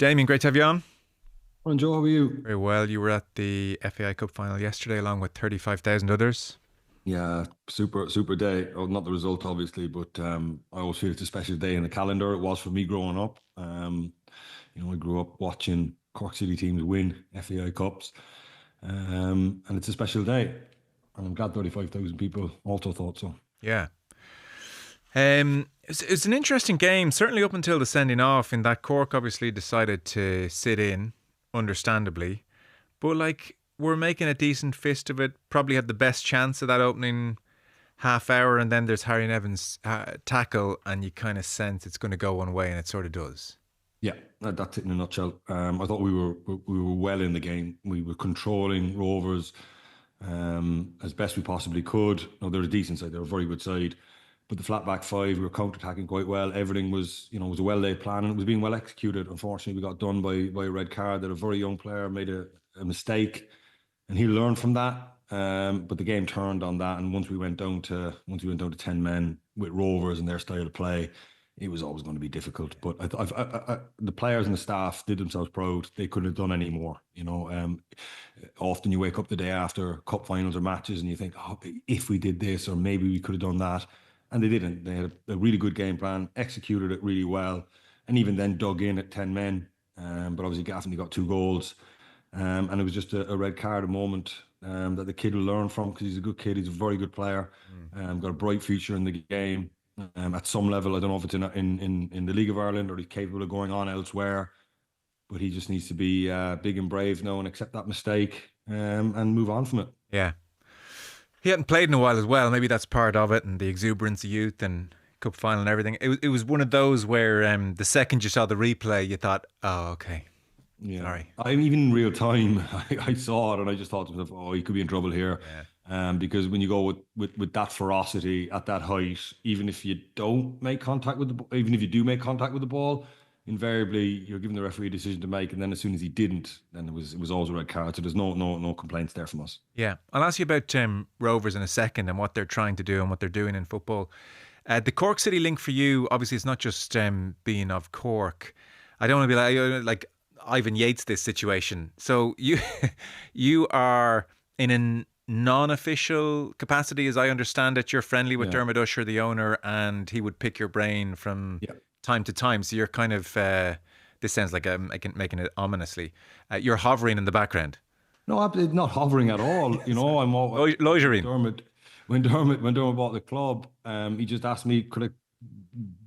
Damien, great to have you on. And Joe, how are you? Very well. You were at the FAI Cup final yesterday along with 35,000 others. Yeah, super day. Oh, not the result, obviously, but I always feel it's a special day in the calendar. It was for me growing up. I grew up watching Cork City teams win FAI Cups, and it's a special day. And I'm glad 35,000 people also thought so. Yeah. It's an interesting game, certainly up until the sending off, in that Cork obviously decided to sit in, understandably. But we're making a decent fist of it. Probably had the best chance of that opening half hour, and then there's Harry Nevin's tackle, and you kind of sense it's going to go one way, and it sort of does. Yeah, that's it in a nutshell. I thought we were well in the game. We were controlling Rovers as best we possibly could. No, they're a decent side. They're a very good side. But the flat back five, we were counter-attacking quite well. Everything was a well-laid plan and it was being well executed. Unfortunately, we got done by a red card that a very young player made a mistake and he learned from that. But the game turned on that. And once we went down to 10 men with Rovers and their style of play, it was always going to be difficult. But the players and the staff did themselves proud. They couldn't have done any more. Often you wake up the day after cup finals or matches and you think, oh, if we did this or maybe we could have done that. And they didn't. They had a really good game plan, executed it really well, and even then dug in at 10 men. But obviously Gaffney got two goals. And it was just a red card, a moment that the kid will learn from because he's a good kid. He's a very good player. Got a bright future in the game. At some level, I don't know if it's in the League of Ireland or he's capable of going on elsewhere, but he just needs to be big and brave now and accept that mistake and move on from it. Yeah. He hadn't played in a while as well. Maybe that's part of it, and the exuberance of youth and cup final and everything. It was one of those where the second you saw the replay, you thought, oh, okay. Yeah, Sorry. I mean, even in real time, I saw it and I just thought to myself, "Oh, he could be in trouble here," Yeah. because when you go with that ferocity at that height, even if you don't make contact with even if you do make contact with the ball, invariably you're giving the referee a decision to make, and then as soon as he didn't, then it was always a red card. So there's no complaints there from us. Yeah. I'll ask you about Rovers in a second and what they're trying to do and what they're doing in football. The Cork City link for you, obviously, it's not just being of Cork. I don't want to be like Ivan Yates this situation. So you you are in a non-official capacity, as I understand it. You're friendly with Yeah, Dermot Usher, the owner, and he would pick your brain from yeah. time to time. So you're kind of this sounds like I'm making it ominously. You're hovering in the background, No, I'm not hovering at all. I'm all loitering. when Dermot bought the club, he just asked me could I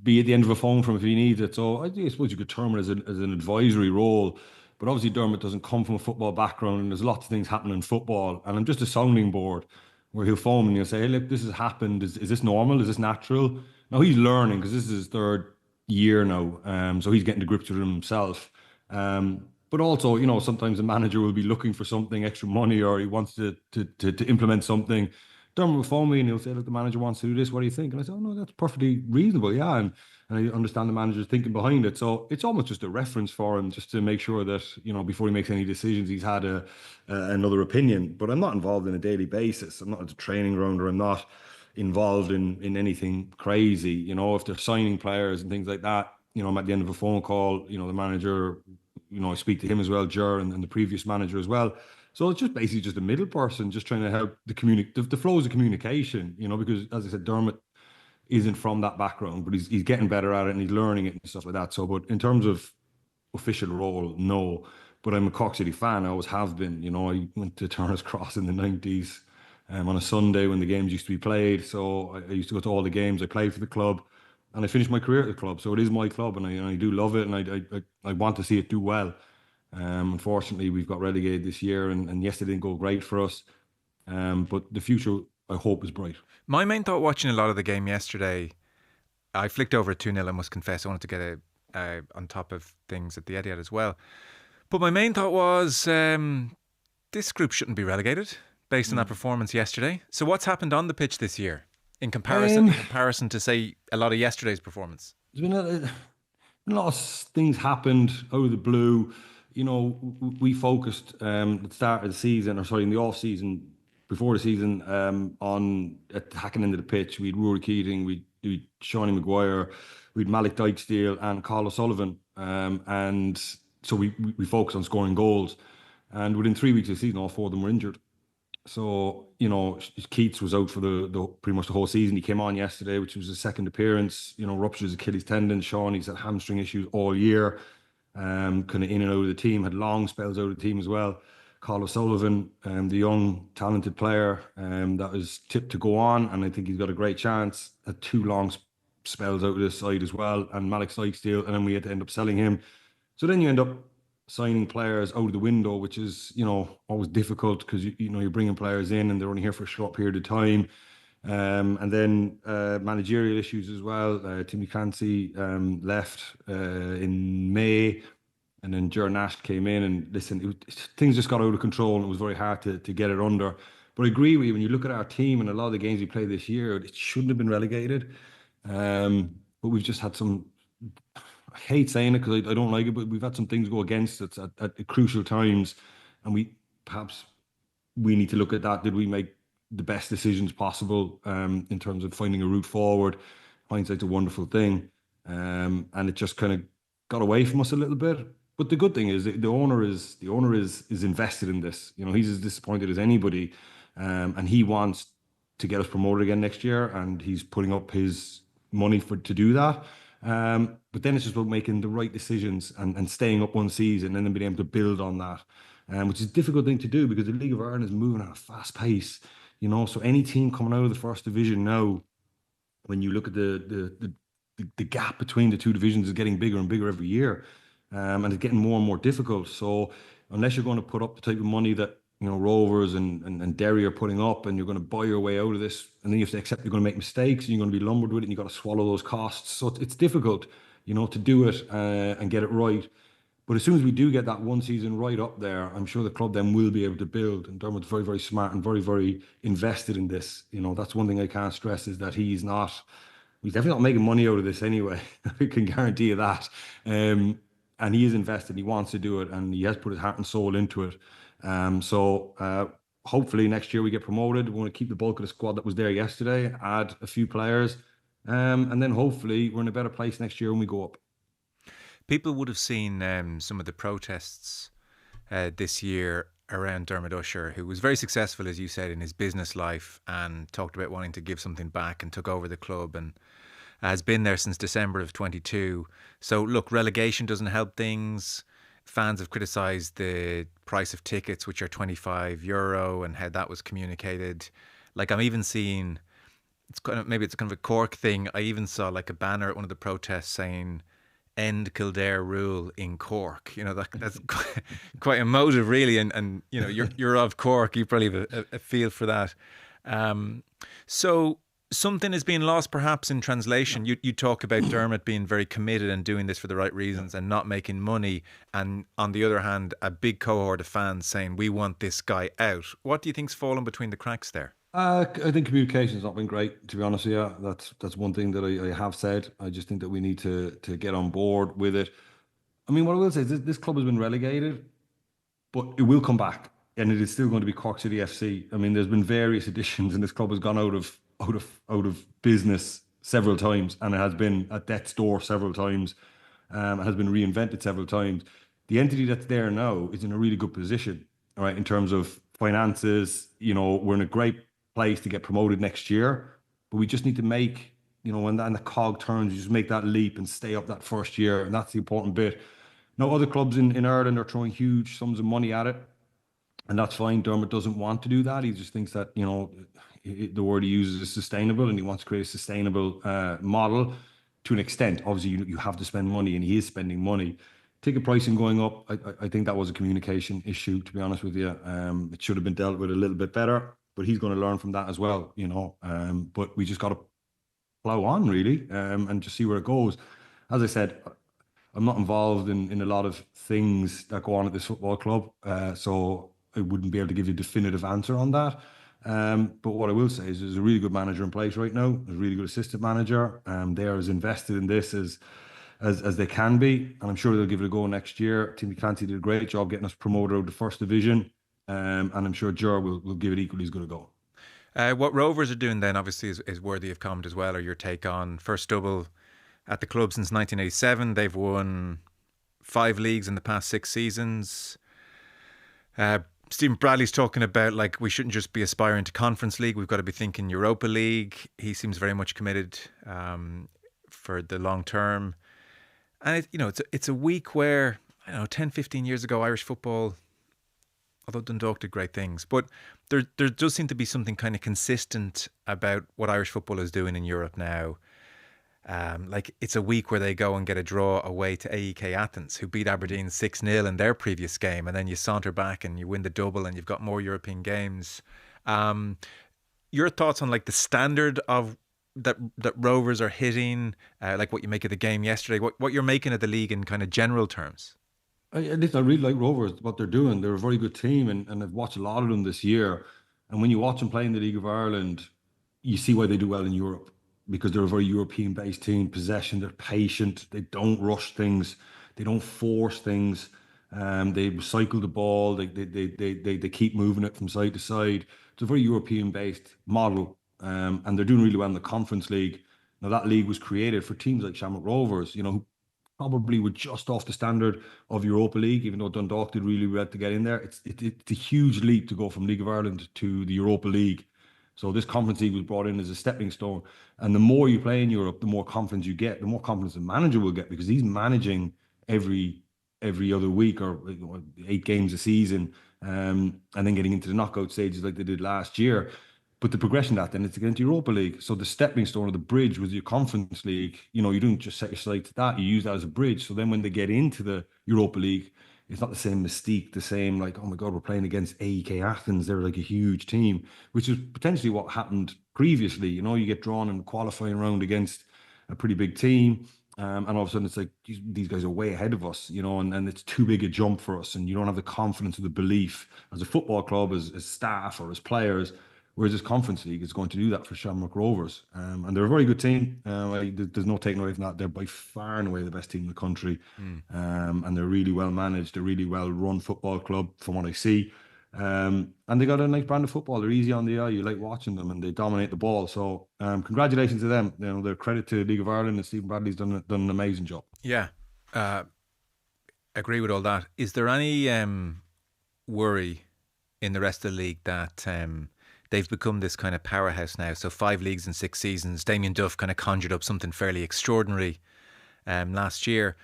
be at the end of a phone from if he needs it. So I suppose you could term it as an advisory role. But obviously Dermot doesn't come from a football background and there's lots of things happening in football. And I'm just a sounding board where he'll phone me and he'll say, hey, look, this has happened. Is this normal? Is this natural? Now he's learning because this is his third year now. So he's getting to grips with it himself. But also, sometimes a manager will be looking for something extra money or he wants to implement something. Dermot will phone me and he'll say, look, the manager wants to do this. What do you think? And I say, oh, no, that's perfectly reasonable. Yeah. And I understand the manager's thinking behind it. So it's almost just a reference for him just to make sure that, before he makes any decisions, he's had another opinion. But I'm not involved in a daily basis. I'm not at the training ground or I'm not involved in anything crazy. If they're signing players and things like that, I'm at the end of a phone call, the manager, I speak to him as well, Ger, and the previous manager as well. So it's just basically just a middle person, just trying to help the flows of communication, because as I said, Dermot isn't from that background, but he's getting better at it and he's learning it and stuff like that. So, but in terms of official role, no. But I'm a Cork City fan. I always have been. I went to Turner's Cross in the 90s on a Sunday when the games used to be played. So I used to go to all the games. I played for the club and I finished my career at the club. So it is my club and I do love it and I want to see it do well. Unfortunately, we've got relegated this year and yesterday didn't go great for us. But the future, I hope, is bright. My main thought watching a lot of the game yesterday, I flicked over at 2-0, I must confess. I wanted to get on top of things at the Etihad as well. But my main thought was this group shouldn't be relegated based on that performance yesterday. So what's happened on the pitch this year in comparison to, say, a lot of yesterday's performance? There's been a lot of things happened out of the blue. We focused at the start of the season, or sorry, in the off season, before the season, on attacking into the pitch. We'd Rory Keating, we'd Shawnee Maguire, we'd Malik Dykesdale and Carl O'Sullivan. And So we focused on scoring goals. And within 3 weeks of the season, all four of them were injured. So, Keats was out for the pretty much the whole season. He came on yesterday, which was his second appearance, ruptured his Achilles tendon. Sean, he's had hamstring issues all year, kind of in and out of the team, had long spells out of the team as well. Carl O'Sullivan, the young, talented player that was tipped to go on, and I think he's got a great chance. Had two long spells out of this side as well, and Malik Sykesdale, and then we had to end up selling him. So then you end up signing players out of the window, which is, always difficult because you're bringing players in and they're only here for a short period of time. And then managerial issues as well. Timmy Clancy left in May, and then Ger Nash came in. And listen, things just got out of control, and it was very hard to get it under. But I agree with you, when you look at our team and a lot of the games we played this year, it shouldn't have been relegated. But we've just had some, I hate saying it because I don't like it, but we've had some things go against us at crucial times, and perhaps we need to look at that. Did we make the best decisions possible in terms of finding a route forward? Hindsight's a wonderful thing, and it just kind of got away from us a little bit. But the good thing is the owner is invested in this. He's as disappointed as anybody, and he wants to get us promoted again next year, and he's putting up his money to do that. But then it's just about making the right decisions and staying up one season and then being able to build on that, which is a difficult thing to do because the League of Ireland is moving at a fast pace. So any team coming out of the first division now, when you look at the gap between the two divisions, is getting bigger and bigger every year, and it's getting more and more difficult. So unless you're going to put up the type of money that Rovers and Derry are putting up, and you're going to buy your way out of this, and then you have to accept you're going to make mistakes, and you're going to be lumbered with it, and you've got to swallow those costs. So it's difficult, to do it and get it right. But as soon as we do get that one season right up there, I'm sure the club then will be able to build. And Dermot's very, very smart and very, very invested in this. That's one thing I can't stress, is that he's definitely not making money out of this anyway. I can guarantee you that. And he is invested. He wants to do it, and he has put his heart and soul into it. So hopefully next year we get promoted. We want to keep the bulk of the squad that was there yesterday, add a few players, and then hopefully we're in a better place next year when we go up. People would have seen some of the protests this year around Dermot Usher, who was very successful, as you said, in his business life, and talked about wanting to give something back, and took over the club and has been there since December of 22. So look, relegation doesn't help things. Fans have criticised the price of tickets, which are €25, and how that was communicated. Like, I'm even seeing, maybe it's kind of a Cork thing. I even saw like a banner at one of the protests saying, "End Kildare rule in Cork." That's quite emotive, really. And you're of Cork, you probably have a feel for that. So something is being lost perhaps in translation. You talk about Dermot being very committed and doing this for the right reasons and not making money, and on the other hand a big cohort of fans saying we want this guy out. What do you think's fallen between the cracks there? I think communication's not been great, to be honest with you. That's one thing that I have said. I just think that we need to get on board with it. I mean, what I will say is this club has been relegated, but it will come back, and it is still going to be Cork City FC. I mean, there's been various editions, and this club has gone out of business several times, and it has been at death's door several times. It has been reinvented several times. The entity that's there now is in a really good position, all right, in terms of finances. We're in a great place to get promoted next year, but we just need to make, when the cog turns, you just make that leap and stay up that first year, and that's the important bit. Now, other clubs in Ireland are throwing huge sums of money at it, and that's fine. Dermot doesn't want to do that. He just thinks that, the word he uses is sustainable, and he wants to create a sustainable model to an extent. Obviously, you have to spend money, and he is spending money. Ticket pricing going up, I think that was a communication issue, to be honest with you. It should have been dealt with a little bit better, but he's going to learn from that as well, But we just got to plow on, really, and just see where it goes. As I said, I'm not involved in a lot of things that go on at this football club, so I wouldn't be able to give you a definitive answer on that. But what I will say is there's a really good manager in place right now. There's a really good assistant manager. They are as invested in this as they can be, and I'm sure they'll give it a go next year. Timmy Clancy did a great job getting us promoted out of the first division, and I'm sure Ger will give it equally as good a go. What Rovers are doing then obviously is worthy of comment as well, or your take on. First double at the club since 1987. They've won 5 leagues in the past 6 seasons. Stephen Bradley's talking about like we shouldn't just be aspiring to Conference League. We've got to be thinking Europa League. He seems very much committed for the long term. And it's a week where, I don't know, 10, 15 years ago, Irish football, although Dundalk did great things, but there does seem to be something kind of consistent about what Irish football is doing in Europe now. Like it's a week where they go and get a draw away to AEK Athens, who beat Aberdeen 6-0 in their previous game, and then you saunter back and you win the double, and you've got more European games. Your thoughts on like the standard of that Rovers are hitting, like what you make of the game yesterday, what you're making of the league in kind of general terms? I really like Rovers, what they're doing. They're a very good team, and I've watched a lot of them this year. And when you watch them play in the League of Ireland, you see why they do well in Europe, because they're a very European-based team. Possession, they're patient, they don't rush things, they don't force things. They recycle the ball, they keep moving it from side to side. It's a very European-based model, and they're doing really well in the Conference League. Now that league was created for teams like Shamrock Rovers, who probably were just off the standard of Europa League, even though Dundalk did really well to get in there. It's a huge leap to go from League of Ireland to the Europa League. So this Conference League was brought in as a stepping stone. And the more you play in Europe, the more confidence you get, the more confidence the manager will get, because he's managing every other week, or 8 games a season, and then getting into the knockout stages like they did last year. But the progression of that then is to get into Europa League. So the stepping stone or the bridge was your Conference League. You don't just set your sight to that. You use that as a bridge. So then when they get into the Europa League, it's not the same mystique, the same like, oh my God, we're playing against AEK Athens. They're like a huge team, which is potentially what happened previously. You get drawn in the qualifying round against a pretty big team. And all of a sudden it's like, these guys are way ahead of us, and it's too big a jump for us. And you don't have the confidence or the belief as a football club, as staff or as players. Whereas this Conference League is going to do that for Shamrock Rovers. And they're a very good team. There's no taking away from that. They're by far and away the best team in the country. And they're really well managed. They're really well run football club from what I see. And they got a nice brand of football. They're easy on the eye. You like watching them, and they dominate the ball. So congratulations to them. They're credit to the League of Ireland, and Stephen Bradley's done an amazing job. Yeah. Agree with all that. Is there any worry in the rest of the league that they've become this kind of powerhouse now? So 5 leagues in 6 seasons. Damien Duff kind of conjured up something fairly extraordinary last year.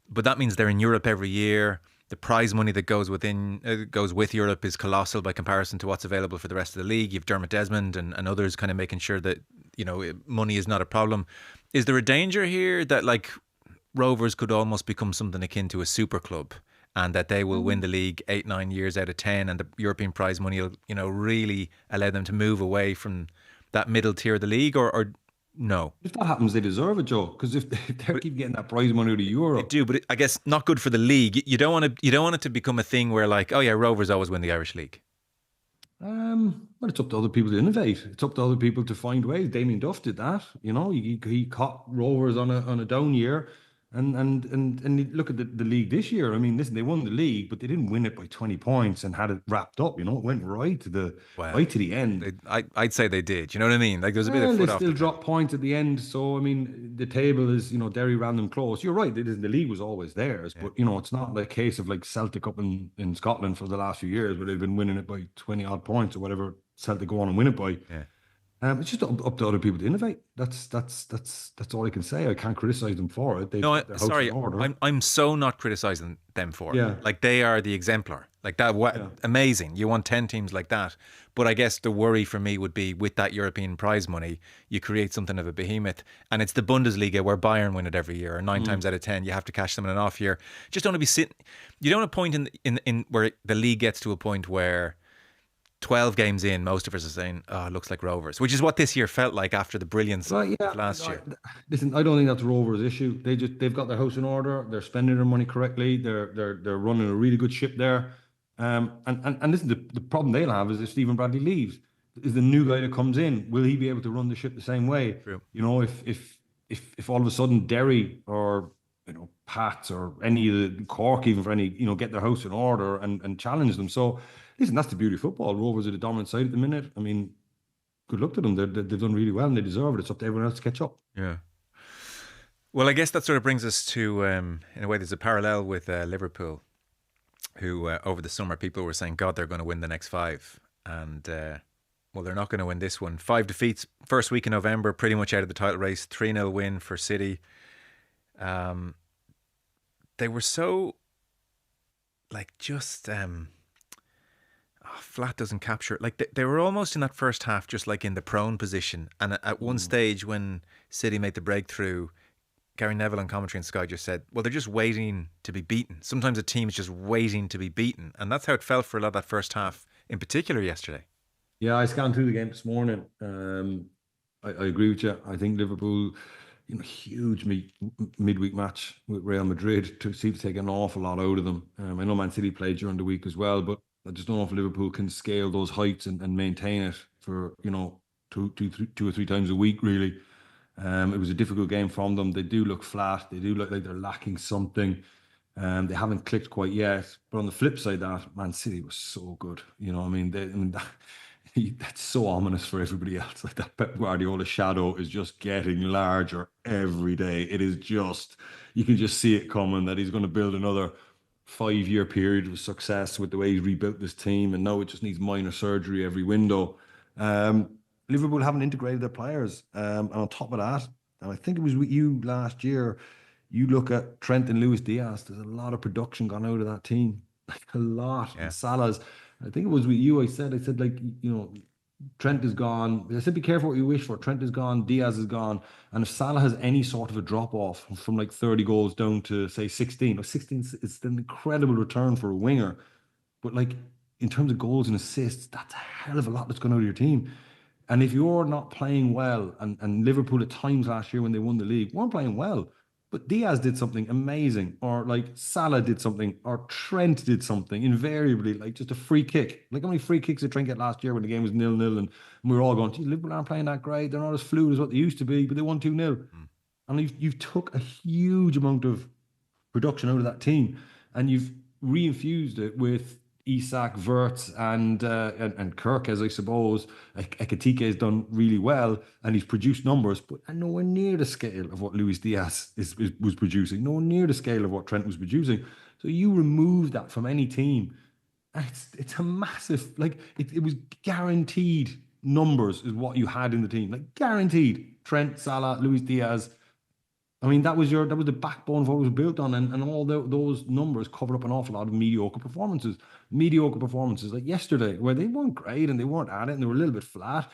But that means they're in Europe every year. The prize money that goes with Europe is colossal by comparison to what's available for the rest of the league. You've Dermot Desmond and others kind of making sure that, money is not a problem. Is there a danger here that like Rovers could almost become something akin to a super club, and that they will win the league 8-9 years out of 10, and the European prize money will, really allow them to move away from that middle tier of the league, or no? If that happens, they deserve it, Joe. Because if they keep getting that prize money out of Europe, they do. But I guess not good for the league. You don't want it to become a thing where like, oh yeah, Rovers always win the Irish league. Well, it's up to other people to innovate. It's up to other people to find ways. Damien Duff did that. He caught Rovers on a down year. And look at the league this year. I mean, listen, they won the league, but they didn't win it by 20 points and had it wrapped up. It went right to the end. I'd say they did. You know what I mean? Like there's a bit of foot off. They still dropped points at the end. So I mean, the table is Derry ran them close. You're right. The league was always theirs, but it's not like a case of like Celtic up in Scotland for the last few years where they've been winning it by 20 odd points or whatever Celtic go on and win it by. Yeah. It's just up to other people to innovate. That's all I can say. I can't criticize them for it. I'm so not criticizing them for it. Like they are the exemplar. Like that, amazing. You want 10 teams like that. But I guess the worry for me would be with that European prize money, you create something of a behemoth, and it's the Bundesliga where Bayern win it every year, or 9 times out of 10 you have to cash them in an off year. Just don't want to be sitting. You don't want a point in where the league gets to a point where 12 games in, most of us are saying, oh, it looks like Rovers, which is what this year felt like after the brilliance of last year. Listen, I don't think that's Rovers' issue. They've got their house in order. They're spending their money correctly. They're running a really good ship there. And listen, the problem they'll have is if Stephen Bradley leaves, is the new guy that comes in, will he be able to run the ship the same way? True. If all of a sudden Derry or Pats or any of the Cork, even for any, get their house in order and challenge them. So listen, that's the beauty of football. Rovers are the dominant side at the minute. I mean, good luck to them. They've done really well and they deserve it. It's up to everyone else to catch up. Yeah. Well, I guess that sort of brings us to, in a way, there's a parallel with Liverpool, who over the summer people were saying, God, they're going to win the next five. And, well, they're not going to win this one. 5 defeats, first week in November, pretty much out of the title race, 3-0 win for City. They were so, like, just... flat doesn't capture it. Like they were almost in that first half, just like in the prone position. And at one stage, when City made the breakthrough, Gary Neville on commentary in Sky just said, well, they're just waiting to be beaten. Sometimes a team is just waiting to be beaten. And that's how it felt for a lot of that first half, in particular yesterday. Yeah, I scanned through the game this morning. I agree with you. I think Liverpool, huge midweek match with Real Madrid to see to take an awful lot out of them. I know Man City played during the week as well, but I just don't know if Liverpool can scale those heights and maintain it for, two or three times a week, really. It was a difficult game from them. They do look flat. They do look like they're lacking something. They haven't clicked quite yet. But on the flip side, that Man City was so good. That's so ominous for everybody else. Like that Pep Guardiola shadow is just getting larger every day. It is just, you can just see it coming that he's going to build another 5-year period of success with the way he's rebuilt this team. And now it just needs minor surgery every window. Liverpool haven't integrated their players. And on top of that, and I think it was with you last year, you look at Trent and Luis Diaz, there's a lot of production gone out of that team. Like a lot. Yeah. And Salah's, I think it was with you, I said, like, Trent is gone. I said, be careful what you wish for. Trent is gone, Diaz is gone. And if Salah has any sort of a drop off from like 30 goals down to, say, 16, or 16 is an incredible return for a winger. But like in terms of goals and assists, that's a hell of a lot that's gone out of your team. And if you're not playing well, and Liverpool at times last year when they won the league weren't playing well, but Diaz did something amazing, or like Salah did something, or Trent did something, invariably, like just a free kick. Like how many free kicks did Trent get last year when the game was 0-0 and we were all going, geez, Liverpool aren't playing that great. They're not as fluid as what they used to be, but they won 2-0. And you've took a huge amount of production out of that team and you've reinfused it with Isak, Wirtz, and Kirk, as I suppose. Ekitike has done really well, and he's produced numbers, but nowhere near the scale of what Luis Diaz was producing, nowhere near the scale of what Trent was producing. So you remove that from any team, and it's a massive, like it was guaranteed numbers is what you had in the team, like guaranteed. Trent, Salah, Luis Diaz. I mean, that was the backbone of what it was built on, and all those numbers covered up an awful lot of mediocre performances. Mediocre performances like yesterday, where they weren't great and they weren't at it and they were a little bit flat.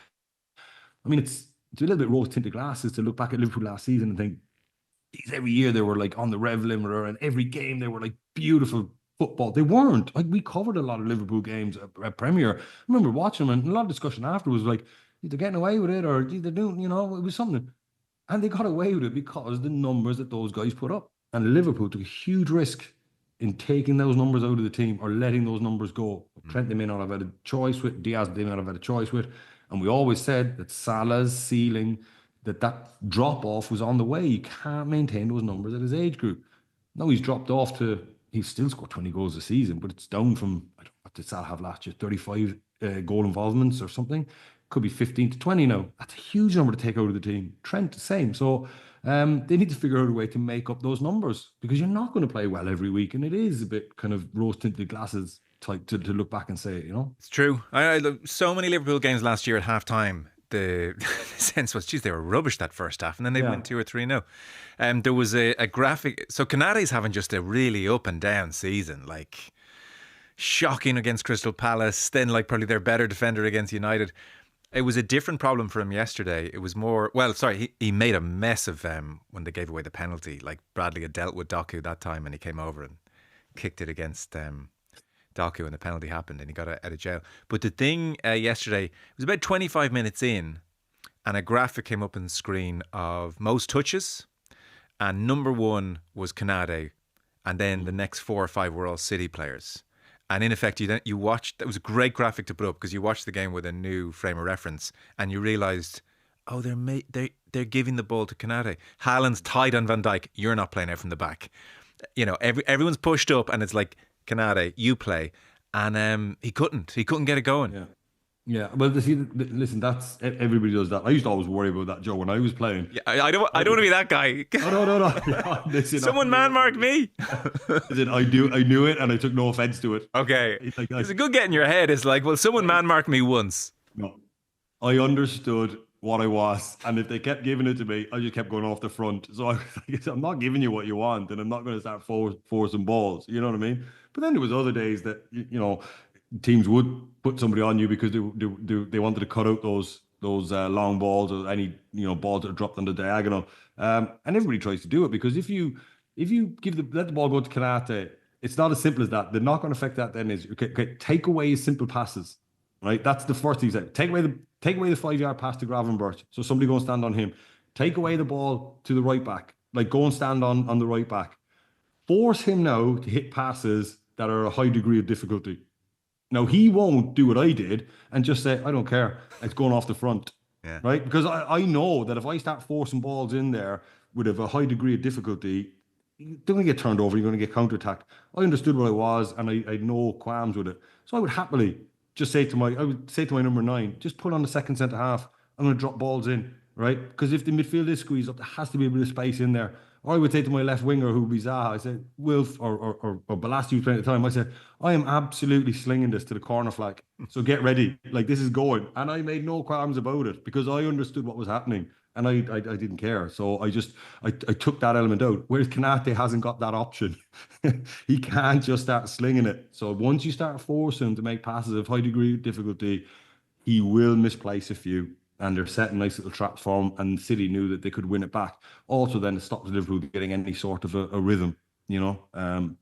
I mean, it's a little bit rose-tinted glasses to look back at Liverpool last season and think, geez, every year they were like on the rev limiter, and every game they were like beautiful football. They weren't. Like we covered a lot of Liverpool games at Premier. I remember watching them, and a lot of discussion afterwards was like, they're getting away with it, or they're doing, it was something. And they got away with it because the numbers that those guys put up. And Liverpool took a huge risk in taking those numbers out of the team or letting those numbers go. Trent, they may not have had a choice with. Diaz, they may not have had a choice with. And we always said that Salah's ceiling, that drop-off was on the way. You can't maintain those numbers at his age group. Now he's dropped off to, he's still scored 20 goals a season, but it's down from, I don't know, what did Salah have last year, 35 goal involvements or something. Could be 15 to 20 now. That's a huge number to take out of the team. Trent, the same. So they need to figure out a way to make up those numbers because you're not going to play well every week. And it is a bit kind of rose-tinted glasses type to look back and say it, It's true. I so many Liverpool games last year at half-time, the sense was, geez, they were rubbish that first half. And then they went 2 or 3-0. There was a graphic. So Canary's having just a really up and down season. Like shocking against Crystal Palace. Then like probably their better defender against United. It was a different problem for him yesterday. It was more, he made a mess of when they gave away the penalty. Like Bradley had dealt with Doku that time and he came over and kicked it against Doku and the penalty happened and he got out of jail. But the thing yesterday, it was about 25 minutes in and a graphic came up on the screen of most touches and number 1 was Canade and then the next 4 or 5 were all City players. And in effect, you watched, it was a great graphic to put up because you watched the game with a new frame of reference and you realised, oh, they're giving the ball to Canade. Haaland's tied on Van Dijk. You're not playing out from the back. Everyone's pushed up and it's like, Canade, you play. And he couldn't get it going. Yeah. Yeah, well, see, listen, that's everybody does that. I used to always worry about that, Joe, when I was playing. Yeah, I don't want to be that guy. Oh no, no, no. Yeah, listen, I Someone knew man it. mark me. Listen, I knew it, and I took no offense to it. Okay. It's like Because a good get in your head is like, well, someone I, man marked me once. no, I understood what I was, and if they kept giving it to me, I just kept going off the front. So I was like, I'm not giving you what you want, and I'm not going to start forcing balls. You know what I mean? But then there was other days that teams would put somebody on you because they wanted to cut out those long balls or any balls that are dropped on the diagonal. And everybody tries to do it because if you let the ball go to Kanate, it's not as simple as that. The knock-on effect that then is okay, take away his simple passes. Right, that's the first thing you say. Take away the 5 yard pass to Gravenberch. So somebody go and stand on him. Take away the ball to the right back. Like go and stand on the right back. Force him now to hit passes that are a high degree of difficulty. Now he won't do what I did and just say, I don't care. It's going off the front. Yeah. Right? Because I know that if I start forcing balls in there with a high degree of difficulty, you're going to get turned over, you're going to get counterattacked. I understood what I was and I had no qualms with it. So I would happily just I would say to my number 9, just put on the second centre half. I'm going to drop balls in, right? Because if the midfield is squeezed up, there has to be a bit of space in there. Or I would say to my left winger, who would be Zaha, I said, Wilf or Balasti was playing at the time, I said, I am absolutely slinging this to the corner flag. So get ready. Like this is going. And I made no qualms about it because I understood what was happening. And I didn't care. So I took that element out. Whereas Kanate hasn't got that option. He can't just start slinging it. So once you start forcing him to make passes of high degree of difficulty, he will misplace a few. And they're setting nice little traps for him. And City knew that they could win it back. Also, then it stops Liverpool getting any sort of a rhythm, you know.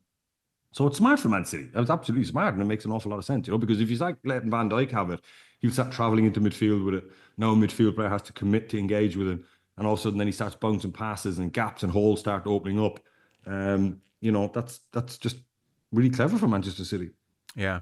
So it's smart for Man City. It was absolutely smart, and it makes an awful lot of sense, because if you start letting Van Dijk have it, he'll start travelling into midfield with it. Now a midfield player has to commit to engage with him, and all of a sudden then he starts bouncing passes, and gaps and holes start opening up. That's just really clever for Manchester City. Yeah,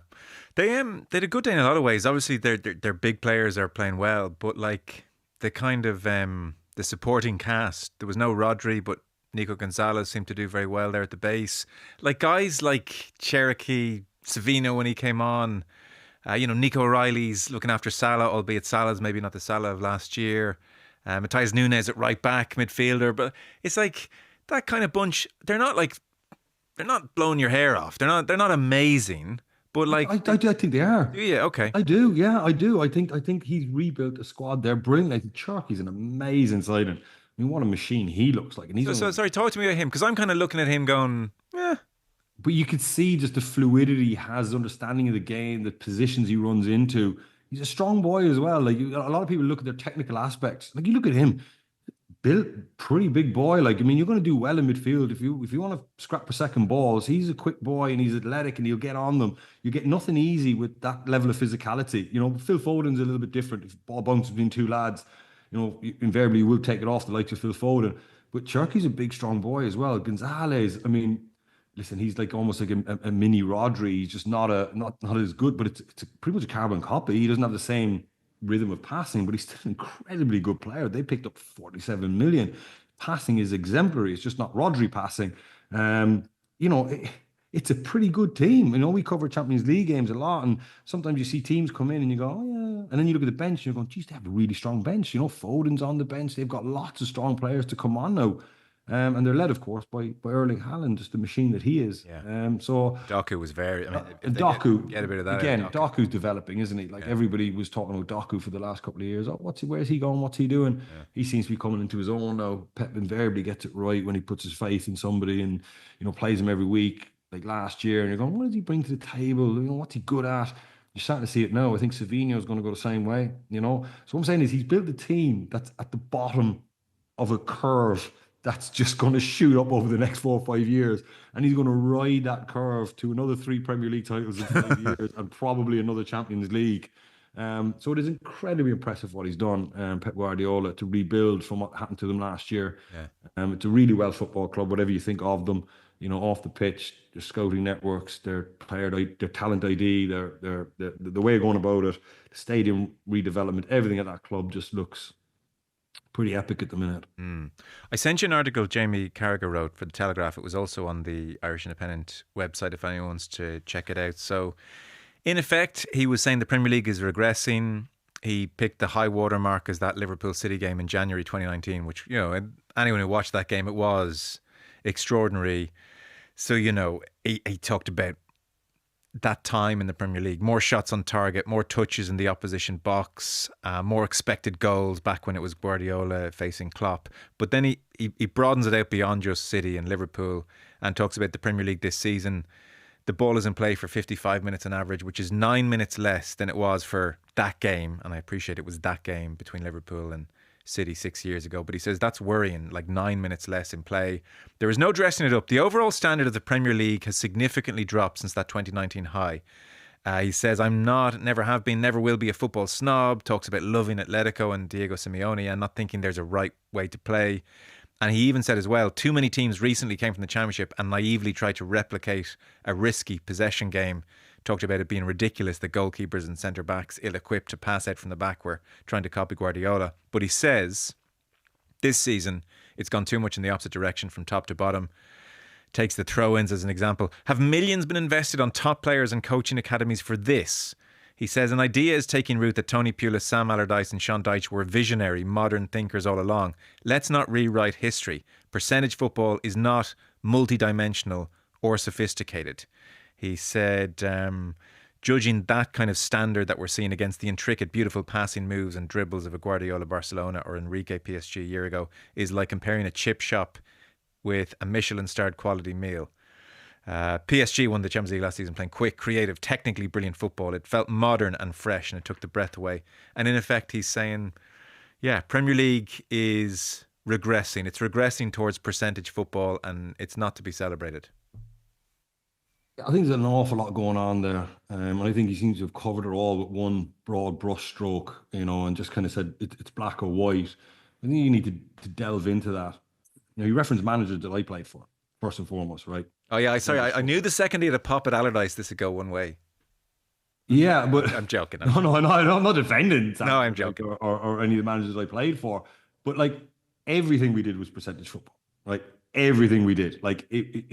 they had a good day in a lot of ways. Obviously, their big players are playing well, but like the kind of the supporting cast, there was no Rodri, but Nico Gonzalez seemed to do very well there at the base. Like guys like Cherokee, Savino when he came on, Nico O'Reilly's looking after Salah, albeit Salah's maybe not the Salah of last year. Matthias Nunes at right back, midfielder, but it's like that kind of bunch. They're not blowing your hair off. They're not amazing. But like, I think they are. yeah, okay. I do, yeah, I do. I think he's rebuilt a squad. They're brilliant. I think Cherky's an amazing signing. I mean, what a machine he looks like. And he's So sorry, talk to me about him because I'm kind of looking at him going, yeah, but you could see just the fluidity he has, understanding of the game, the positions he runs into. He's a strong boy as well. Like a lot of people look at their technical aspects. Like you look at him, built pretty big boy. Like I mean, you're going to do well in midfield if you want to scrap per second balls. He's a quick boy and he's athletic and he'll get on them. You get nothing easy with that level of physicality. Phil Foden's a little bit different. If ball bounces between two lads, invariably you will take it off the likes of Phil Foden. But Cherky's a big, strong boy as well. Gonzalez, I mean, listen, he's like almost like a mini Rodri. He's just not as good, but it's pretty much a carbon copy. He doesn't have the same rhythm of passing, but he's still an incredibly good player. They picked up 47 million. Passing is exemplary. It's just not Rodri passing. It's a pretty good team. We cover Champions League games a lot, and sometimes you see teams come in and you go, oh yeah, and then you look at the bench and you're going, geez, they have a really strong bench. Foden's on the bench. They've got lots of strong players to come on now. And they're led, of course, by Erling Haaland, just the machine that he is. Yeah. So Doku was very. I mean, if they Doku, get a bit of that again. out of Doku. Doku's developing, isn't he? Like everybody was talking about Doku for the last couple of years. Oh, where's he going? What's he doing? Yeah. He seems to be coming into his own now. Pep invariably gets it right when he puts his faith in somebody and plays him every week. Like last year, and you're going, what does he bring to the table? What's he good at? You're starting to see it now. I think Savinho is going to go the same way. So what I'm saying is he's built a team that's at the bottom of a curve that's just going to shoot up over the next 4 or 5 years. And he's going to ride that curve to another 3 Premier League titles in 5 years and probably another Champions League. So it is incredibly impressive what he's done, Pep Guardiola, to rebuild from what happened to them last year. Yeah. It's a really well football club, whatever you think of them, off the pitch, their scouting networks, their player, their talent ID, their the way of going about it, the stadium redevelopment, everything at that club just looks pretty epic at the minute. I sent you an article Jamie Carragher wrote for the Telegraph. It was also on the Irish Independent website if anyone wants to check it out. So In effect, he was saying the Premier League is regressing. He picked the high water mark as that Liverpool City game in January 2019, which, anyone who watched that game, it was extraordinary. So, he talked about that time in the Premier League, more shots on target, more touches in the opposition box, more expected goals back when it was Guardiola facing Klopp. But then he broadens it out beyond just City and Liverpool and talks about the Premier League this season. The ball is in play for 55 minutes on average, which is 9 minutes less than it was for that game. And I appreciate it was that game between Liverpool and City 6 years ago. But he says that's worrying, like 9 minutes less in play. There is no dressing it up. The overall standard of the Premier League has significantly dropped since that 2019 high. He says, I'm not, never have been, never will be a football snob. Talks about loving Atletico and Diego Simeone and not thinking there's a right way to play. And he even said as well, too many teams recently came from the Championship and naively tried to replicate a risky possession game. Talked about it being ridiculous that goalkeepers and centre-backs ill-equipped to pass out from the back were trying to copy Guardiola. But he says, this season, it's gone too much in the opposite direction from top to bottom. Takes the throw-ins as an example. Have millions been invested on top players and coaching academies for this? He says, an idea is taking root that Tony Pulis, Sam Allardyce and Sean Dyche were visionary, modern thinkers all along. Let's not rewrite history. Percentage football is not multidimensional or sophisticated. He said, judging that kind of standard that we're seeing against the intricate, beautiful passing moves and dribbles of a Guardiola Barcelona or Enrique PSG a year ago is like comparing a chip shop with a Michelin-starred quality meal. PSG won the Champions League last season playing quick, creative, technically brilliant football. It felt modern and fresh and it took the breath away. And in effect, he's saying, yeah, Premier League is regressing. It's regressing towards percentage football and it's not to be celebrated. I think there's an awful lot going on there. And I think he seems to have covered it all with one broad brush stroke, and just kind of said it's black or white. I think you need to delve into that. You referenced managers that I played for, first and foremost, right? Oh, yeah. I knew the second he had a pop at Allardyce, this would go one way. Yeah, but I'm joking. No, I'm not defending. No, I'm joking. Or any of the managers I played for. But like everything we did was percentage football, right? Everything we did. Like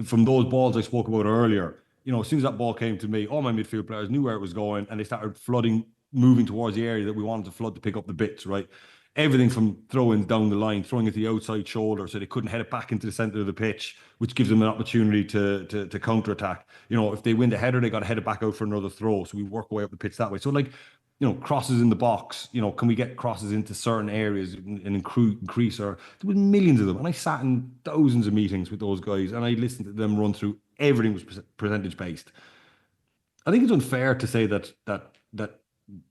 from those balls I spoke about earlier, as soon as that ball came to me, all my midfield players knew where it was going and they started moving towards the area that we wanted to flood to pick up the bits, right? Everything from throwing down the line, throwing at the outside shoulder so they couldn't head it back into the centre of the pitch, which gives them an opportunity to counter-attack. If they win the header, they got to head it back out for another throw. So we work our way up the pitch that way. So crosses in the box, can we get crosses into certain areas and increase there were millions of them. And I sat in thousands of meetings with those guys and I listened to them run through everything was percentage based. I think it's unfair to say that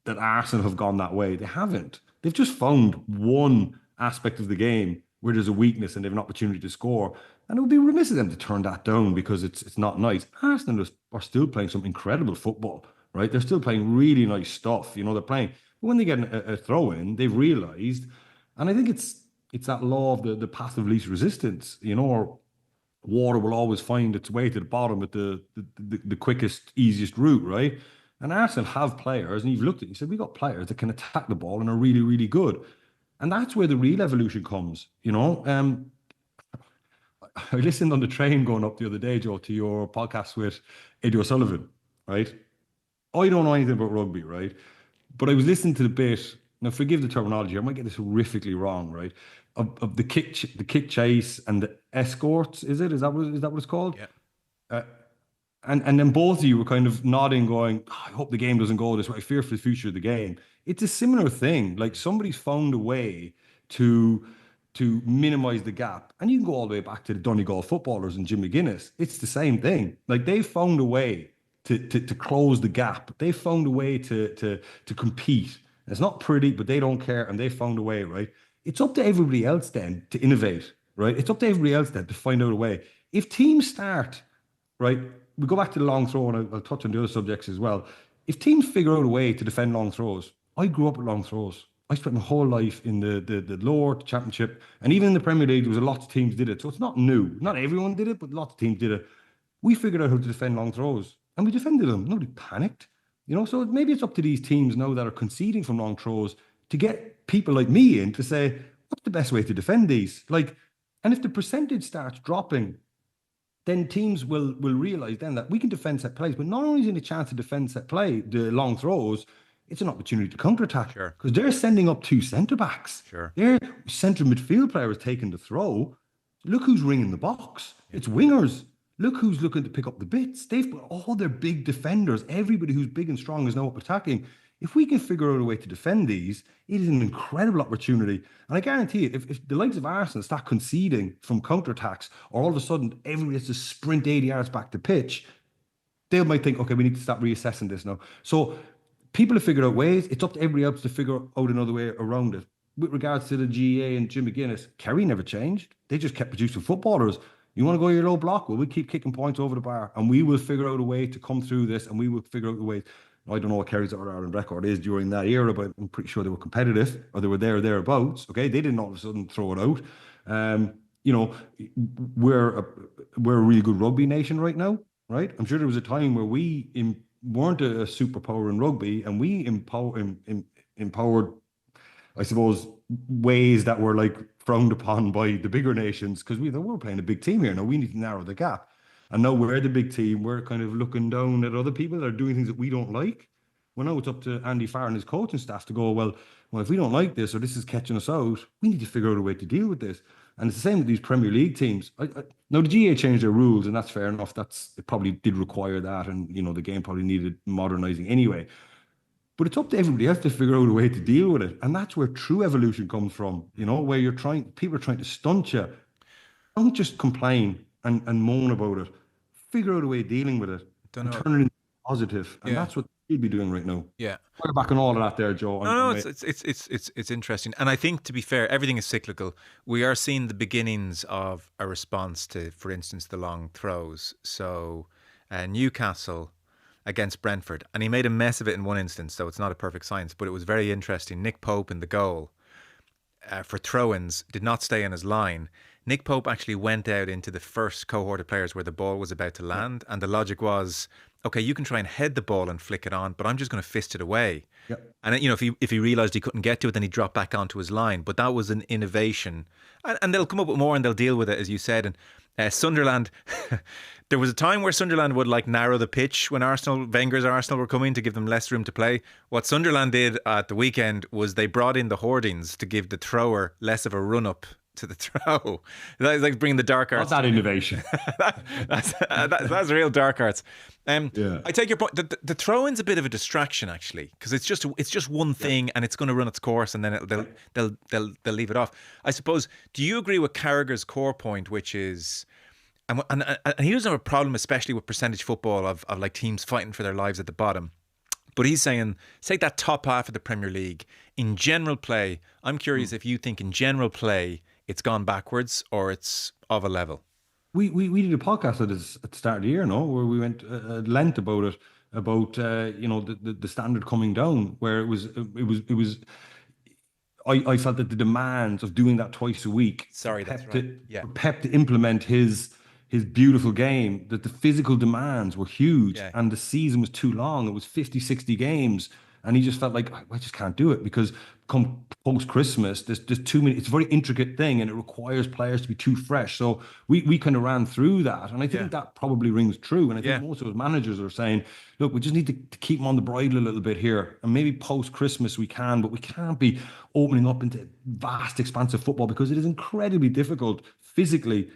Arsenal have gone that way. They haven't. They've just found one aspect of the game where there's a weakness and they have an opportunity to score. And it would be remiss of them to turn that down because it's not nice. Arsenal are still playing some incredible football, right? They're still playing really nice stuff. They're playing. But when they get a throw in, they've realised, and I think it's that law of the path of least resistance, or water will always find its way to the bottom at the quickest, easiest route, right? And Arsenal have players, and you've looked at it, you said, we've got players that can attack the ball and are really, really good. And that's where the real evolution comes, I listened on the train going up the other day, Joe, to your podcast with Eddie O'Sullivan, right? I don't know anything about rugby, right? But I was listening to the bit, now forgive the terminology, I might get this horrifically wrong, right? Of the kick chase and the escorts, is that what it's called? Yeah. And then both of you were kind of nodding, going, I hope the game doesn't go this way. I fear for the future of the game. It's a similar thing. Like somebody's found a way to minimize the gap. And you can go all the way back to the Donegal footballers and Jim McGuinness. It's the same thing. Like they found a way to close the gap. They found a way to compete. And it's not pretty, but they don't care. And they found a way, right? It's up to everybody else then to innovate, right? It's up to everybody else then to find out a way. If teams start, right? We go back to the long throw, and I'll touch on the other subjects as well. If teams figure out a way to defend long throws, I grew up with long throws. I spent my whole life in the lower championship, and even in the Premier League, there was a lot of teams did it. So it's not new. Not everyone did it, but lots of teams did it. We figured out how to defend long throws, and we defended them. Nobody panicked, So maybe it's up to these teams now that are conceding from long throws to get people like me in to say, what's the best way to defend these? And if the percentage starts dropping, then teams will realize then that we can defend set plays, but not only is it a chance to defend set play, the long throws, it's an opportunity to counter attack Sure. because they're sending up two centre backs. Sure. Their central midfield player is taking the throw. Look who's ringing the box. It's wingers. Look who's looking to pick up the bits. They've got all their big defenders. Everybody who's big and strong is now up attacking. If we can figure out a way to defend these, it is an incredible opportunity. And I guarantee you, if the likes of Arsenal start conceding from counterattacks, or all of a sudden everybody has to sprint 80 yards back to pitch, they might think, okay, we need to start reassessing this now. So people have figured out ways. It's up to everybody else to figure out another way around it. With regards to the GA and Jim McGuinness, Kerry never changed. They just kept producing footballers. You want to go your low block? Well, we keep kicking points over the bar, and we will figure out a way to come through this, and we will figure out a way. I don't know what Kerry's Ireland record is during that era, but I'm pretty sure they were competitive, or they were there or thereabouts. Okay, they didn't all of a sudden throw it out. You know, we're a really good rugby nation right now, right? I'm sure there was a time where we weren't a superpower in rugby, and we empowered, I suppose, ways that were like frowned upon by the bigger nations because we're playing a big team here. Now we need to narrow the gap. And now we're the big team. We're kind of looking down at other people that are doing things that we don't like. Well, now it's up to Andy Farr and his coaching staff to go, well, if we don't like this or this is catching us out, we need to figure out a way to deal with this. And it's the same with these Premier League teams. Now, the GA changed their rules, and that's fair enough. It probably did require that, and the game probably needed modernising anyway. But it's up to everybody else to figure out a way to deal with it. And that's where true evolution comes from, where people are trying to stunt you. Don't just complain and moan about it. Figure out a way of dealing with it and turn it into positive. And that's what you'll be doing right now. Yeah. We're back on all of that there, Joe. No, it's interesting. And I think, to be fair, everything is cyclical. We are seeing the beginnings of a response to, for instance, the long throws. So Newcastle against Brentford, and he made a mess of it in one instance, so it's not a perfect science, but it was very interesting. Nick Pope in the goal for throw-ins did not stay on his line. Nick Pope actually went out into the first cohort of players where the ball was about to land, and the logic was, okay, you can try and head the ball and flick it on, but I'm just going to fist it away. Yep. And if he realised he couldn't get to it, then he'd drop back onto his line. But that was an innovation, and they'll come up with more and they'll deal with it, as you said. And Sunderland, there was a time where Sunderland would narrow the pitch when Wenger's Arsenal were coming to give them less room to play. What Sunderland did at the weekend was they brought in the hoardings to give the thrower less of a run up to the throw. That's like bringing the dark arts. Not that innovation. That's real dark arts. Yeah. I take your point. The throw-in's a bit of a distraction, actually, because it's just one thing, and it's going to run its course, and then they'll leave it off. I suppose. Do you agree with Carragher's core point, which is, and he doesn't have a problem, especially with percentage football of teams fighting for their lives at the bottom. But he's saying, take that top half of the Premier League. In general play, I'm curious if you think in general play it's gone backwards or it's of a level. We did a podcast at the start of the year, where we went at length about it, about the standard coming down, where it was. I felt that the demands of doing that twice a week. Sorry, that's right. Yeah. Pep to implement his beautiful game, that the physical demands were huge, and the season was too long. It was 50, 60 games. And he just felt like, I just can't do it because come post-Christmas, there's too many. It's a very intricate thing and it requires players to be too fresh. So we kind of ran through that. And I think that probably rings true. And I think most of those managers are saying, look, we just need to keep them on the bridle a little bit here. And maybe post-Christmas we can, but we can't be opening up into vast, expansive football because it is incredibly difficult physically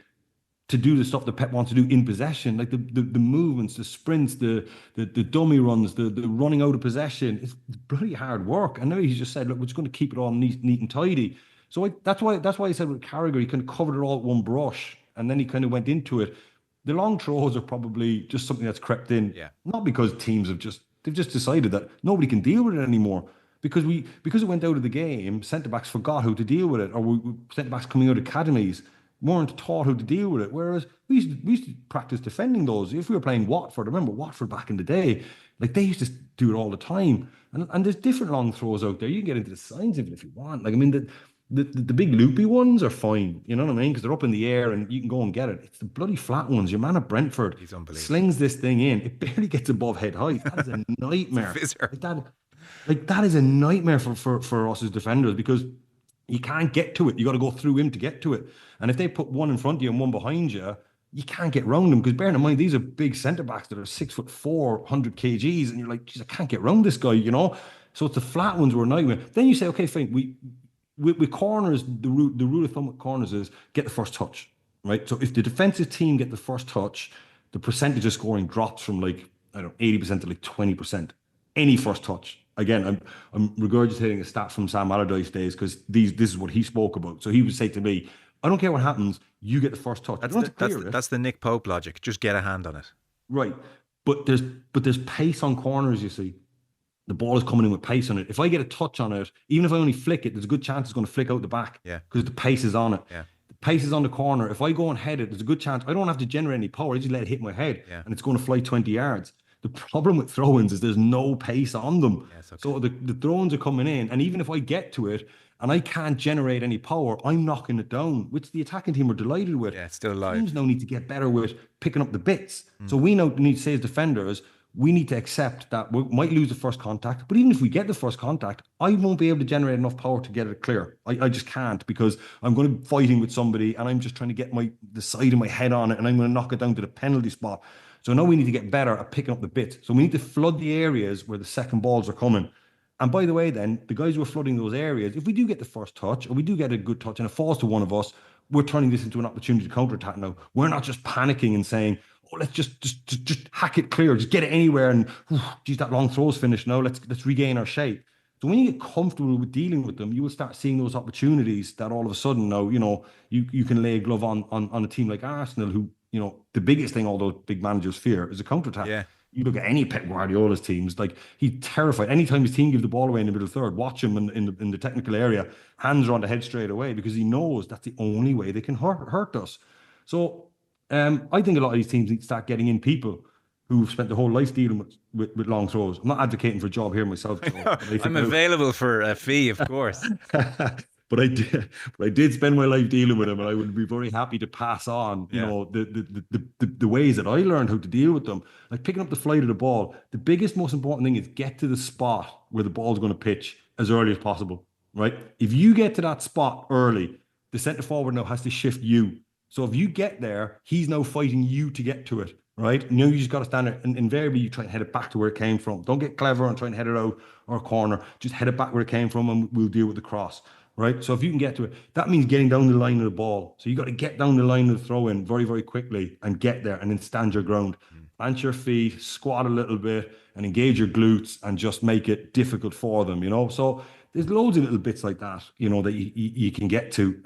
to do the stuff that Pep wants to do in possession, like the movements, the sprints, the dummy runs, the running out of possession. It's bloody hard work. And now he's just said, look, we're just going to keep it all neat and tidy. So that's why I said with Carragher, he kind of covered it all with one brush, and then he kind of went into it. The long throws are probably just something that's crept in, not because teams they've just decided that nobody can deal with it anymore. Because it went out of the game, centre backs forgot how to deal with it, or centre backs coming out of academies weren't taught how to deal with it. Whereas we used to practice defending those. If we were playing Watford, I remember Watford back in the day, they used to do it all the time. And there's different long throws out there. You can get into the science of it if you want. The big loopy ones are fine, you know what I mean? Because they're up in the air and you can go and get it. It's the bloody flat ones. Your man at Brentford slings this thing in. It barely gets above head height. That is a nightmare. That is a nightmare for us as defenders because you can't get to it. You got to go through him to get to it. And if they put one in front of you and one behind you, you can't get round them because bearing in mind these are big centre backs that are 6'4", 100 kgs, and you're like, geez, I can't get round this guy, you know. So it's the flat ones were a nightmare. Then you say, okay, fine, with corners, the rule of thumb with corners is get the first touch, right? So if the defensive team get the first touch, the percentage of scoring drops from like, I don't know, 80% to like 20%. Any first touch. Again, I'm regurgitating a stat from Sam Allardyce days because this is what he spoke about. So he would say to me, I don't care what happens, you get the first touch. You That's don't the have to clear it. that's the Nick Pope logic. Just get a hand on it. Right. But there's pace on corners, you see. The ball is coming in with pace on it. If I get a touch on it, even if I only flick it, there's a good chance it's going to flick out the back Yeah. because the pace is on it. Yeah. The pace is on the corner. If I go and head it, there's a good chance I don't have to generate any power. I just let it hit my head and it's going to fly 20 yards. The problem with throw-ins is there's no pace on them. Yes, okay. So the throw-ins are coming in, and even if I get to it and I can't generate any power, I'm knocking it down, which the attacking team are delighted with. Yeah, it's still alive. Teams now need to get better with picking up the bits. So we now need to say as defenders, we need to accept that we might lose the first contact, but even if we get the first contact, I won't be able to generate enough power to get it clear. I just can't because I'm going to be fighting with somebody and I'm just trying to get the side of my head on it and I'm going to knock it down to the penalty spot. So now we need to get better at picking up the bits. So we need to flood the areas where the second balls are coming. And by the way, then, the guys who are flooding those areas, if we do get the first touch or we do get a good touch and it falls to one of us, we're turning this into an opportunity to counterattack now. We're not just panicking and saying, oh, let's just hack it clear, just get it anywhere and, geez, that long throw's finished now. Let's regain our shape. So when you get comfortable with dealing with them, you will start seeing those opportunities that all of a sudden now, you can lay a glove on a team like Arsenal who, the biggest thing all those big managers fear is a counterattack. Yeah. You look at any Pep Guardiola's teams, like he's terrified. Anytime his team gives the ball away in the middle third, watch him in the technical area, hands are on the head straight away because he knows that's the only way they can hurt us. So I think a lot of these teams need to start getting in people who've spent their whole life dealing with long throws. I'm not advocating for a job here myself. So I'm available for a fee, of course. But I did spend my life dealing with them, and I would be very happy to pass on, the ways that I learned how to deal with them. Like picking up the flight of the ball. The biggest, most important thing is get to the spot where the ball's going to pitch as early as possible, right? If you get to that spot early, the centre forward now has to shift you. So if you get there, he's now fighting you to get to it, right? You just got to stand there, and invariably you try and head it back to where it came from. Don't get clever and try and head it out or corner. Just head it back where it came from, and we'll deal with the cross. Right. So if you can get to it, that means getting down the line of the ball. So you got to get down the line of the throw in very, very quickly and get there and then stand your ground. Plant your feet, squat a little bit and engage your glutes and just make it difficult for them, So there's loads of little bits like that, that you can get to.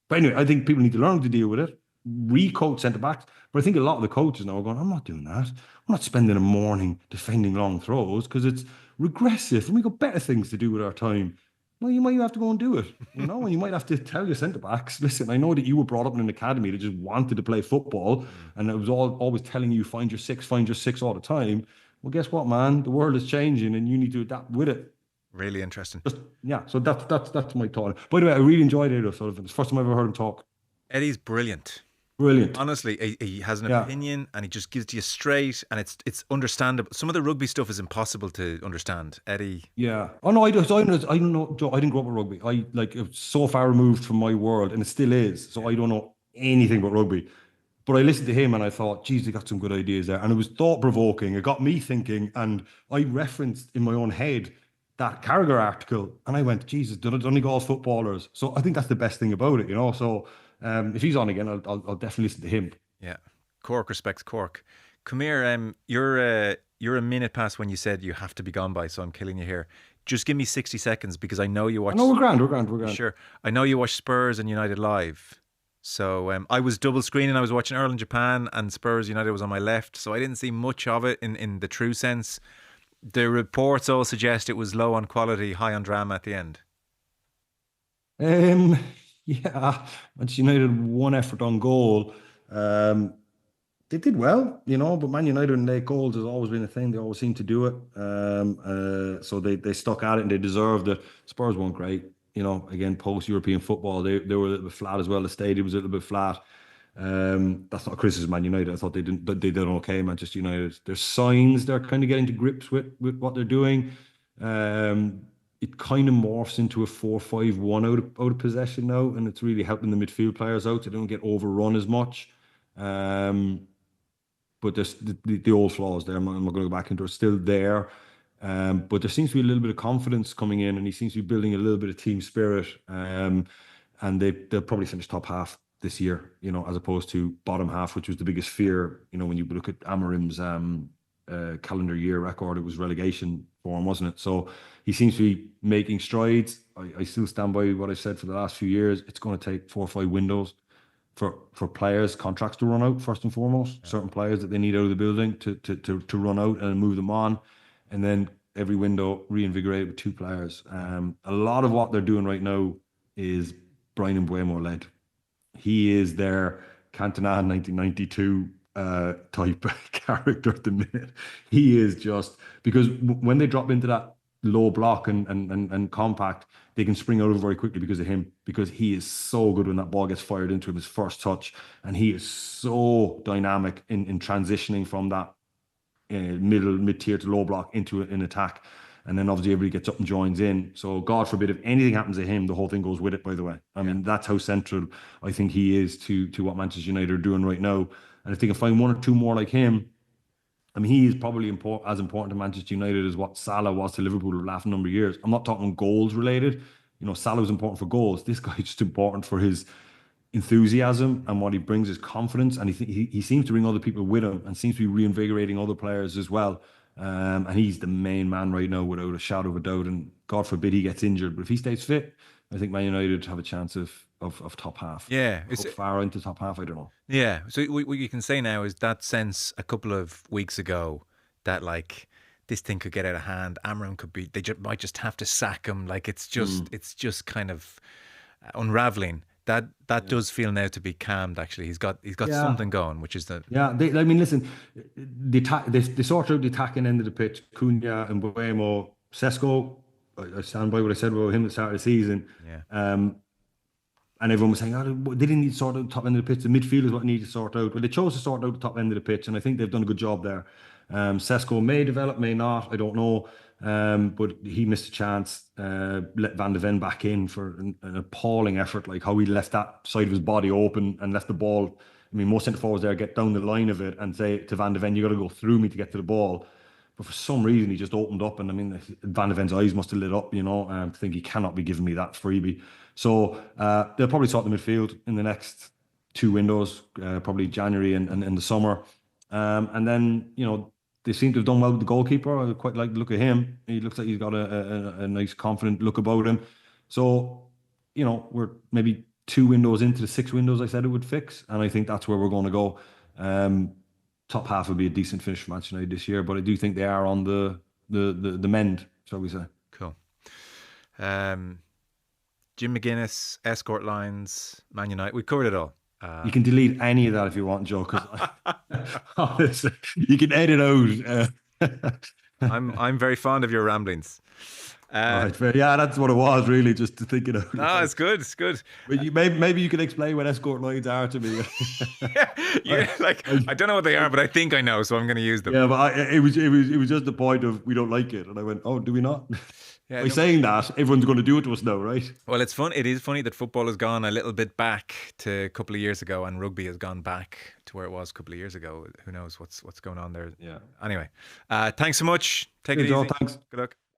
But anyway, I think people need to learn to deal with it. Re-coach centre backs. But I think a lot of the coaches now are going, I'm not doing that. I'm not spending a morning defending long throws because it's regressive and we've got better things to do with our time. Well, you might have to go and do it, and you might have to tell your centre backs, listen, I know that you were brought up in an academy that just wanted to play football and it was always telling you, find your six all the time. Well, guess what, man? The world is changing and you need to adapt with it. Really interesting. So that's my thought. By the way, I really enjoyed Edo Sullivan. It's the first time I've ever heard him talk. Eddie's brilliant. Brilliant. Honestly, he has an opinion and he just gives it to you straight and it's understandable. Some of the rugby stuff is impossible to understand. Eddie. Yeah. Oh, no, I don't know, Joe, I didn't grow up with rugby. It's so far removed from my world and it still is. So I don't know anything about rugby. But I listened to him and I thought, geez, he got some good ideas there. And it was thought-provoking. It got me thinking. And I referenced in my own head that Carragher article. And I went, Jesus, Donegal's footballers. So I think that's the best thing about it, So if he's on again, I'll definitely listen to him. Yeah, Cork respects Cork. Come here. You're a minute past when you said you have to be gone by, so I'm killing you here. Just give me 60 seconds because I know you watch. No, we're grand. Sure, I know you watch Spurs and United live. So I was double screening. I was watching Ireland Japan and Spurs United was on my left, so I didn't see much of it in the true sense. The reports all suggest it was low on quality, high on drama at the end. Yeah, Manchester United one effort on goal. They did well, but Man United and late goals has always been a thing. They always seem to do it. So they stuck at it and they deserved it. Spurs weren't great, again, post-European football. They were a little bit flat as well. The stadium was a little bit flat. That's not a criticism of Man United. I thought they did okay, Manchester United. There's signs they're kind of getting to grips with what they're doing. It kind of morphs into a 4-5-1 out of possession now, and it's really helping the midfield players out so they don't get overrun as much. But there's the old flaws there. I'm not going to go back into are still there. But there seems to be a little bit of confidence coming in, and he seems to be building a little bit of team spirit. And they'll probably finish top half this year, as opposed to bottom half, which was the biggest fear. When you look at Amorim's calendar year record, it was relegation for him, wasn't it? So he seems to be making strides. I still stand by what I said for the last few years. It's going to take 4 or 5 windows for players' contracts to run out, first and foremost. Yeah. Certain players that they need out of the building to run out and move them on. And then every window reinvigorated with 2 players. A lot of what they're doing right now is Brian Mbeumo led. He is their Cantona 1992 type character at the minute. He is just, because when they drop into that low block and compact, they can spring out of it very quickly because of him, because he is so good when that ball gets fired into him, his first touch, and he is so dynamic in transitioning from that mid-tier to low block into an attack. And then obviously everybody gets up and joins in. So God forbid, if anything happens to him, the whole thing goes with it, by the way. I mean, that's how central I think he is to what Manchester United are doing right now. And if they can find 1 or 2 more like him, I mean, he is probably as important to Manchester United as what Salah was to Liverpool the last number of years. I'm not talking goals related. Salah was important for goals. This guy's just important for his enthusiasm and what he brings, his confidence. And he seems to bring other people with him and seems to be reinvigorating other players as well. And he's the main man right now, without a shadow of a doubt. And God forbid he gets injured. But if he stays fit, I think Man United have a chance of top half. Yeah. How far into top half, I don't know. Yeah. So what you can say now is that sense a couple of weeks ago that this thing could get out of hand. Amorim might just have to sack him. It's just kind of unraveling. That does feel now to be calmed. Actually, he's got something going, which is that. Yeah, I mean, listen, they sort out the attacking end of the pitch. Cunha and Mbeumo, Sesko. I stand by what I said about him at the start of the season. Yeah. And everyone was saying, they didn't need to sort out the top end of the pitch. The midfield is what needed to sort out. But they chose to sort out the top end of the pitch, and I think they've done a good job there. Sesko may develop, may not. I don't know. But he missed a chance. Let Van de Ven back in for an appalling effort, like how he left that side of his body open and left the ball. I mean, most centre forwards there get down the line of it and say to Van de Ven, you got to go through me to get to the ball. But for some reason, he just opened up, and I mean, Van de Ven's eyes must have lit up, to think he cannot be giving me that freebie. So they'll probably sort the midfield in the next 2 windows, probably January and in the summer. And then, they seem to have done well with the goalkeeper. I quite like the look of him. He looks like he's got a nice, confident look about him. So, we're maybe 2 windows into the 6 windows I said it would fix. And I think that's where we're going to go. Top half would be a decent finish for Manchester United this year, but I do think they are on the mend, shall we say. Cool. Jim McGuinness, escort lines, Man United. We covered it all. You can delete any of that if you want, Joe, because you can edit out. I'm very fond of your ramblings. Yeah, that's what it was, really, just to think it out. No, it's good. It's good. But maybe you can explain what escort lines are to me. I don't know what they are, but I think I know, so I'm going to use them. Yeah, but it was just the point of we don't like it, and I went, oh, do we not? Yeah, by saying that, everyone's going to do it to us now, right? Well, it's fun. It is funny that football has gone a little bit back to a couple of years ago, and rugby has gone back to where it was a couple of years ago. Who knows what's going on there? Yeah. Anyway, thanks so much. Take it easy. Joe, thanks. Good luck.